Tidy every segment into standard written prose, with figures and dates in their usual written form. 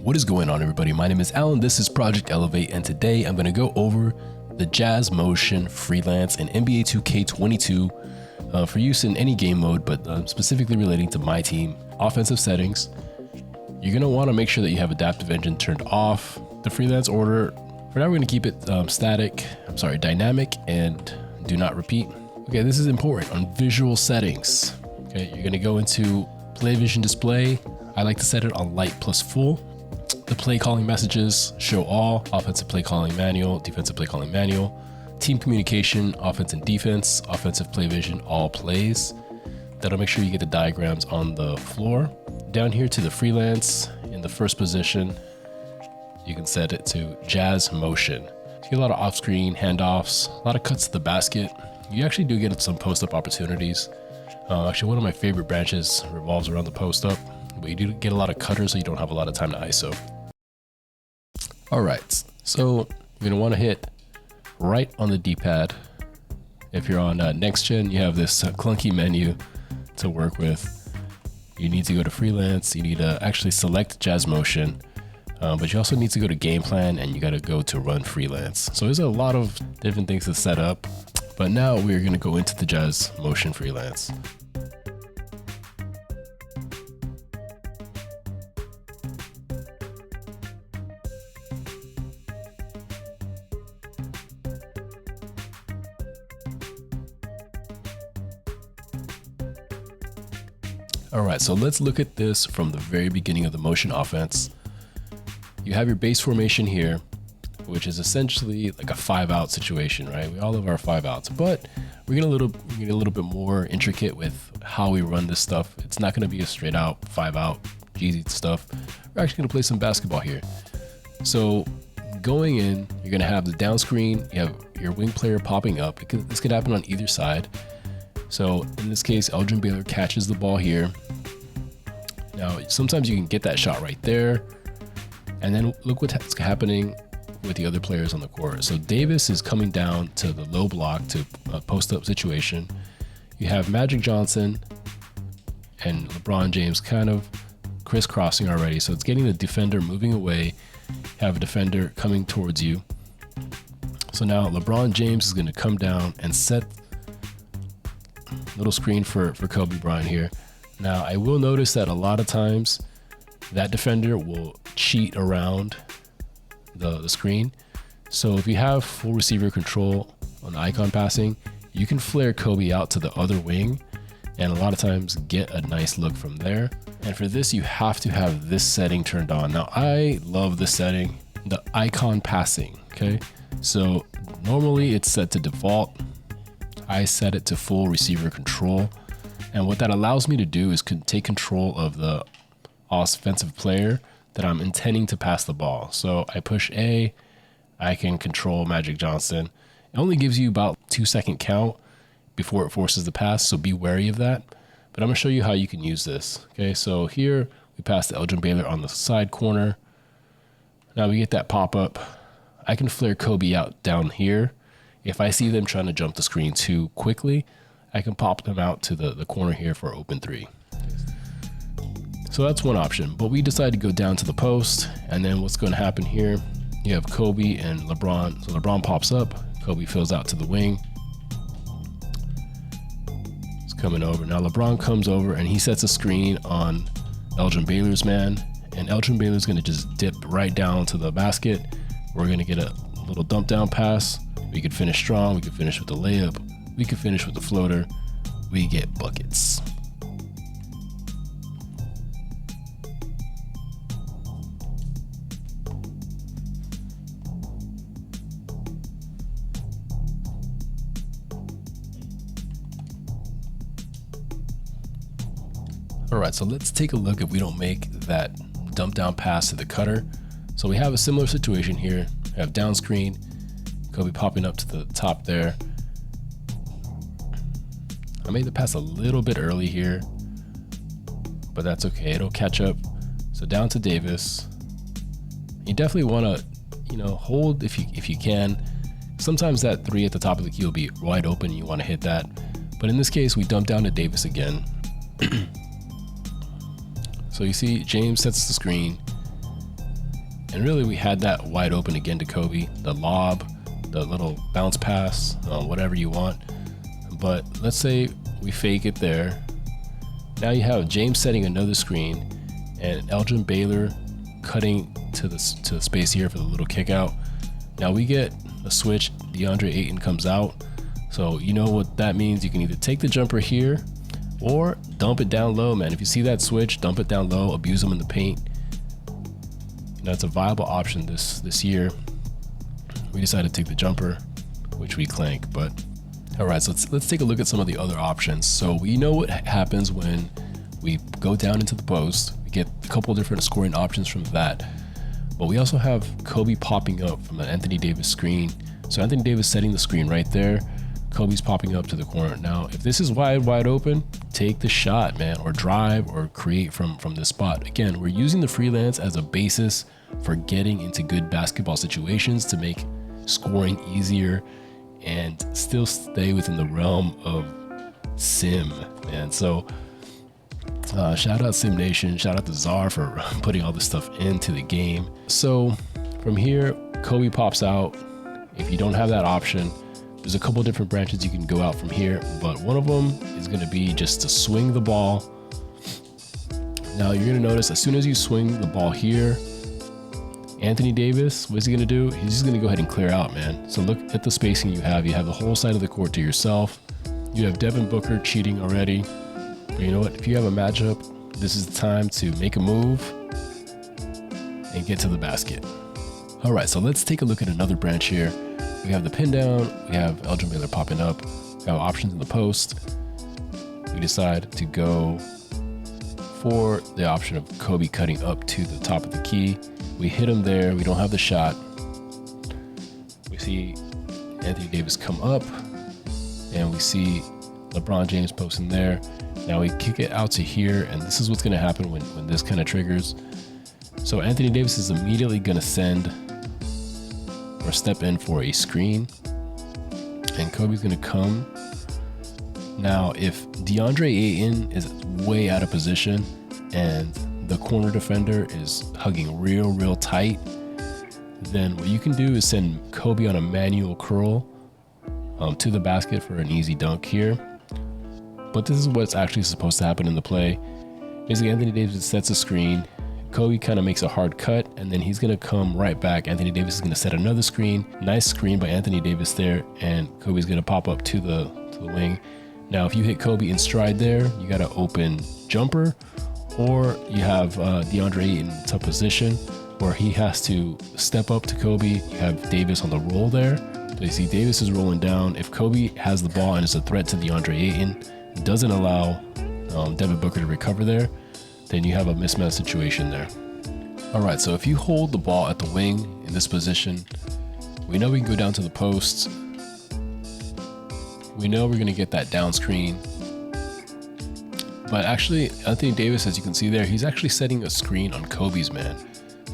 What is going on, everybody? My name is Alan, this is Project Elevate, and today I'm going to go over the Jazz Motion Freelance in NBA2k22 for use in any game mode, but specifically relating to my team. Offensive settings. You're going to want to make sure that you have Adaptive Engine turned off. The freelance order, for now we're going to keep it dynamic and do not repeat. Okay, this is important on visual settings. Okay, you're going to go into Play Vision Display. I like to set it on light plus full. The play calling messages, show all, offensive play calling manual, defensive play calling manual, team communication, offense and defense, offensive play vision, all plays. That'll make sure you get the diagrams on the floor. Down here to the freelance, in the first position, you can set it to Jazz Motion. You get a lot of off-screen handoffs, a lot of cuts to the basket. You actually do get some post-up opportunities. Actually, one of my favorite branches revolves around the post-up, but you do get a lot of cutters, so you don't have a lot of time to ISO. All right, so you're gonna wanna hit right on the D-pad. If you're on next gen, you have this clunky menu to work with. You need to go to freelance, you need to actually select Jazz Motion, but you also need to go to game plan and you gotta go to run freelance. So there's a lot of different things to set up, but now we're gonna go into the Jazz Motion Freelance. All right, so let's look at this from the very beginning of the motion offense. You have your base formation here, which is essentially like a 5-out situation, right? We all have our 5 outs, but we're getting a little bit more intricate with how we run this stuff. It's not gonna be a straight out 5-out Jeezy stuff. We're actually gonna play some basketball here. So going in, you're gonna have the down screen, you have your wing player popping up. This could happen on either side. So in this case, Elgin Baylor catches the ball here. Now, sometimes you can get that shot right there. And then look what's happening with the other players on the court. So Davis is coming down to the low block to a post-up situation. You have Magic Johnson and LeBron James kind of crisscrossing already. So it's getting the defender moving away. You have a defender coming towards you. So now LeBron James is going to come down and set little screen for Kobe Bryant here. Now, I will notice that a lot of times that defender will cheat around the screen. So if you have full receiver control on the icon passing, you can flare Kobe out to the other wing and a lot of times get a nice look from there. And for this, you have to have this setting turned on. Now, I love this setting, the icon passing, okay? So normally it's set to default. I set it to full receiver control. And what that allows me to do is take control of the offensive player that I'm intending to pass the ball. So I push A, I can control Magic Johnson. It only gives you about 2-second count before it forces the pass, so be wary of that. But I'm gonna show you how you can use this. Okay, so here we pass to Elgin Baylor on the side corner. Now we get that pop-up. I can flare Kobe out down here. If I see them trying to jump the screen too quickly, I can pop them out to the corner here for open 3. So that's one option, but we decided to go down to the post, and then what's going to happen here, you have Kobe and LeBron. So LeBron pops up, Kobe fills out to the wing. It's coming over. Now LeBron comes over and he sets a screen on Elgin Baylor's man, and Elgin Baylor's going to just dip right down to the basket. We're going to get a little dump down pass. We could finish strong, we could finish with the layup, we could finish with the floater, we get buckets. All right, so let's take a look if we don't make that dump down pass to the cutter. So we have a similar situation here. We have down screen, Kobe popping up to the top there. I made the pass a little bit early here, but that's okay, it'll catch up. So down to Davis. You definitely wanna, hold if you can. Sometimes that 3 at the top of the key will be wide open and you wanna hit that. But in this case, we dump down to Davis again. So you see James sets the screen. And really, we had that wide open again to Kobe, the lob, the little bounce pass, whatever you want. But let's say we fake it there. Now you have James setting another screen and Elgin Baylor cutting to the space here for the little kick out. Now we get a switch. DeAndre Ayton comes out. So you know what that means. You can either take the jumper here or dump it down low, man. If you see that switch, dump it down low, abuse them in the paint. You know, it's a viable option this year. We decided to take the jumper, which we clank, but all right, so let's take a look at some of the other options. So we know what happens when we go down into the post. We get a couple of different scoring options from that, but we also have Kobe popping up from an Anthony Davis screen. So Anthony Davis setting the screen right there. Kobe's popping up to the corner. Now, if this is wide open, take the shot, man, or drive or create from this spot. Again, we're using the freelance as a basis for getting into good basketball situations to make scoring easier and still stay within the realm of sim, man. So shout out Sim Nation, shout out to Czar for putting all this stuff into the game. So from here, Kobe pops out. If you don't have that option, there's a couple different branches you can go out from here, but one of them is going to be just to swing the ball. Now you're going to notice as soon as you swing the ball here, Anthony Davis, what is he going to do? He's just going to go ahead and clear out, man. So look at the spacing you have. You have the whole side of the court to yourself. You have Devin Booker cheating already. But you know what? If you have a matchup, this is the time to make a move and get to the basket. All right, so let's take a look at another branch here. We have the pin down. We have Elgin Baylor popping up. We have options in the post. We decide to go for the option of Kobe cutting up to the top of the key. We hit him there. We don't have the shot. We see Anthony Davis come up, and we see LeBron James posting there. Now we kick it out to here, and this is what's going to happen when this kind of triggers. So Anthony Davis is immediately going to send or step in for a screen, and Kobe's going to come. Now, if DeAndre Ayton is way out of position and the corner defender is hugging real tight, then what you can do is send Kobe on a manual curl to the basket for an easy dunk here. But this is what's actually supposed to happen in the play. Basically, Anthony Davis sets a screen. Kobe kind of makes a hard cut, and then he's going to come right back. Anthony Davis is going to set another screen. Nice screen by Anthony Davis there, and Kobe's going to pop up to the wing. Now, if you hit Kobe in stride there, you got to open jumper, or you have DeAndre Ayton in tough position where he has to step up to Kobe. You have Davis on the roll there. So you see Davis is rolling down. If Kobe has the ball and is a threat to DeAndre Ayton, doesn't allow Devin Booker to recover there, then you have a mismatch situation there. All right, so if you hold the ball at the wing in this position, we know we can go down to the post. We know we're gonna get that down screen. But actually, Anthony Davis, as you can see there, he's actually setting a screen on Kobe's man.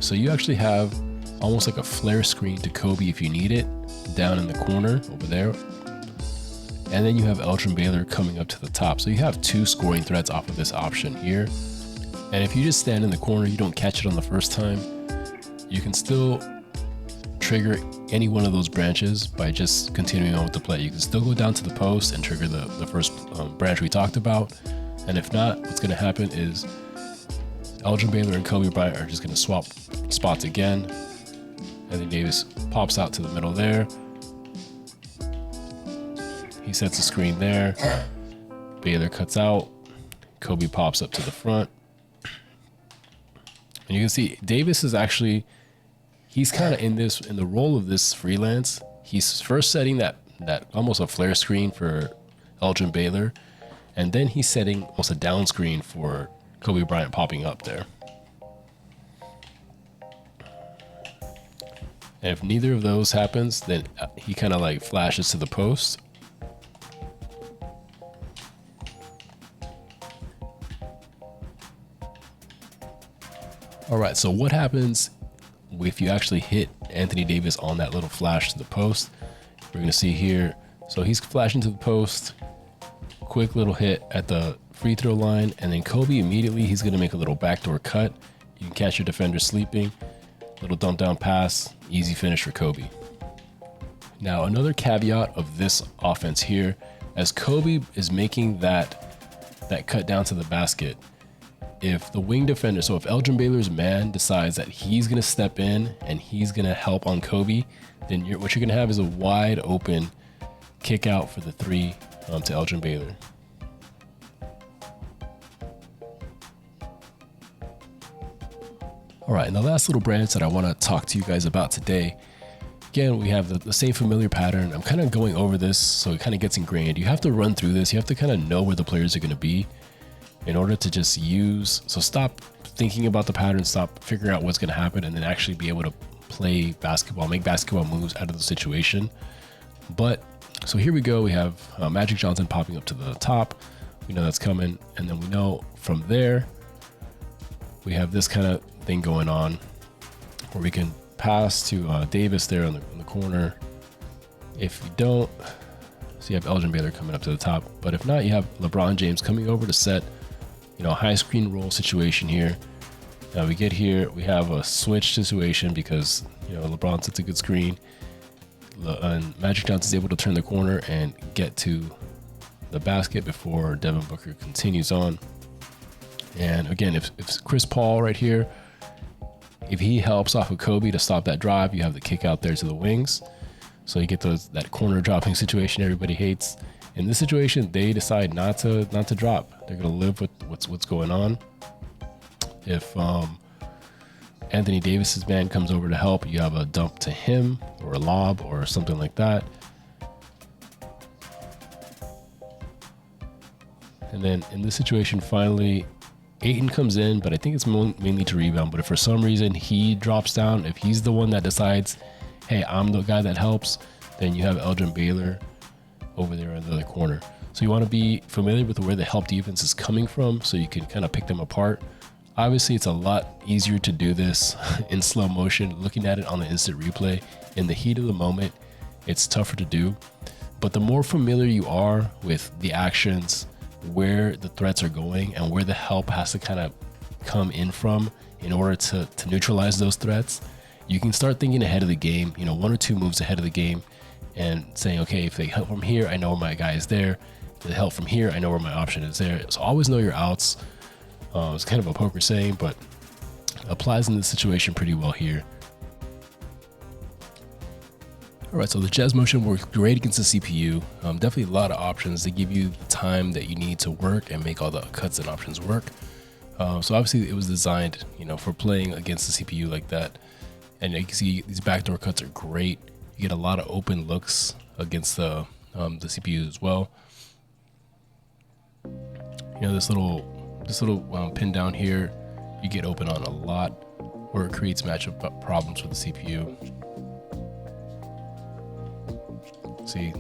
So you actually have almost like a flare screen to Kobe if you need it, down in the corner over there. And then you have Elgin Baylor coming up to the top. So you have two scoring threats off of this option here. And if you just stand in the corner, you don't catch it on the first time, you can still trigger any one of those branches by just continuing on with the play. You can still go down to the post and trigger the first branch we talked about. And if not, what's going to happen is Elgin Baylor and Kobe Bryant are just going to swap spots again. Anthony Davis pops out to the middle there. He sets a screen there. Baylor cuts out. Kobe pops up to the front. And you can see Davis is actually, he's kind of in the role of this freelance. He's first setting that almost a flare screen for Elgin Baylor. And then he's setting almost a down screen for Kobe Bryant popping up there. And if neither of those happens, then he kind of like flashes to the post. All right, so what happens if you actually hit Anthony Davis on that little flash to the post? We're gonna see here. So he's flashing to the post, quick little hit at the free throw line, and then Kobe immediately, he's gonna make a little backdoor cut. You can catch your defender sleeping. Little dump down pass, easy finish for Kobe. Now, another caveat of this offense here, as Kobe is making that cut down to the basket, if the wing defender, so if Elgin Baylor's man decides that he's going to step in and he's going to help on Kobe, then what you're going to have is a wide open kick out for the three to Elgin Baylor. All right, and the last little branch that I want to talk to you guys about today, again, we have the same familiar pattern. I'm kind of going over this so it kind of gets ingrained. You have to run through this. You have to kind of know where the players are going to be in order to just use. So stop thinking about the pattern, stop figuring out what's going to happen, and then actually be able to play basketball, make basketball moves out of the situation. But so here we go. We have Magic Johnson popping up to the top. We know that's coming. And then we know from there, we have this kind of thing going on where we can pass to Davis there in the corner. If you don't, so you have Elgin Baylor coming up to the top. But if not, you have LeBron James coming over to set, high screen roll situation here. Now we get here, we have a switch situation because, LeBron sets a good screen. And Magic Johnson is able to turn the corner and get to the basket before Devin Booker continues on. And again, if Chris Paul right here, if he helps off of Kobe to stop that drive, you have the kick out there to the wings. So you get that corner dropping situation everybody hates. In this situation, they decide not to drop. They're going to live with what's going on. If Anthony Davis's man comes over to help, you have a dump to him or a lob or something like that. And then in this situation, finally, Ayton comes in, but I think it's mainly to rebound. But if for some reason he drops down, if he's the one that decides, hey, I'm the guy that helps, then you have Elgin Baylor over there in the other corner. So you want to be familiar with where the help defense is coming from so you can kind of pick them apart. Obviously, it's a lot easier to do this in slow motion, looking at it on the instant replay. In the heat of the moment, it's tougher to do. But the more familiar you are with the actions, where the threats are going, and where the help has to kind of come in from in order to neutralize those threats, you can start thinking ahead of the game, one or two moves ahead of the game, and saying, okay, if they help from here, I know where my guy is there. If they help from here, I know where my option is there. So always know your outs. It's kind of a poker saying, but applies in this situation pretty well here. All right, so the Jazz Motion works great against the CPU. Definitely a lot of options. They give you the time that you need to work and make all the cuts and options work. So obviously it was designed, for playing against the CPU like that. And you can see these backdoor cuts are great. You get a lot of open looks against the CPU as well. This little pin down here, you get open on a lot, where it creates matchup problems with the CPU. See,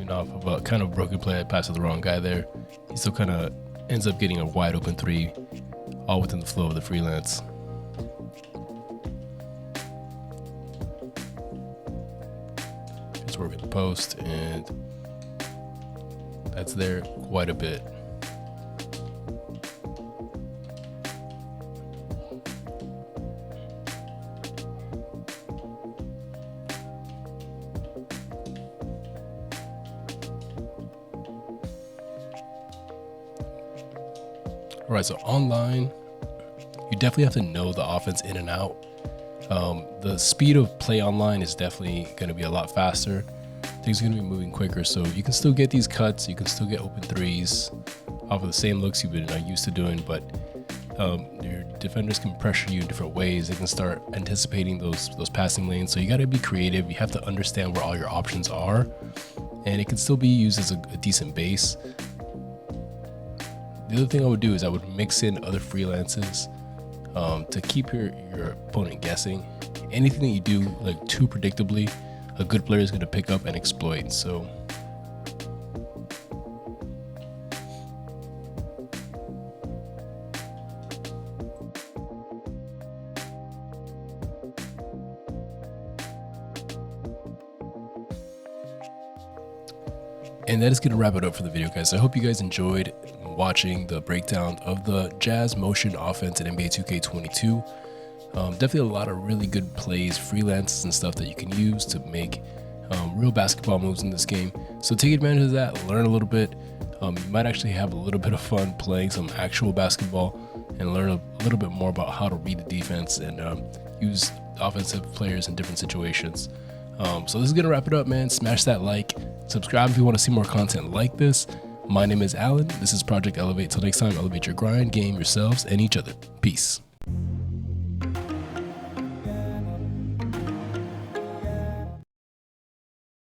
off of a kind of broken play, I passed to the wrong guy there. He still kind of ends up getting a wide open three, all within the flow of the freelance. Just working the post, and that's there quite a bit. All right, so online, you definitely have to know the offense in and out. The speed of play online is definitely going to be a lot faster. Things are going to be moving quicker, so you can still get these cuts. You can still get open threes off of the same looks you've been used to doing, but your defenders can pressure you in different ways. They can start anticipating those passing lanes, so you got to be creative. You have to understand where all your options are, and it can still be used as a decent base. The other thing I would do is I would mix in other freelances to keep your opponent guessing. Anything that you do like too predictably, a good player is going to pick up and exploit. So and that is going to wrap it up for the video, guys. I hope you guys enjoyed watching the breakdown of the Jazz Motion offense in NBA2k22. Definitely a lot of really good plays, freelances and stuff that you can use to make real basketball moves in this game. So take advantage of that, learn a little bit. You might actually have a little bit of fun playing some actual basketball and learn a little bit more about how to read the defense and use offensive players in different situations. So this is going to wrap it up, man. Smash that like, subscribe if you want to see more content like this. My name is Alan. This is Project Elevate. Till next time, elevate your grind, game, yourselves, and each other. Peace.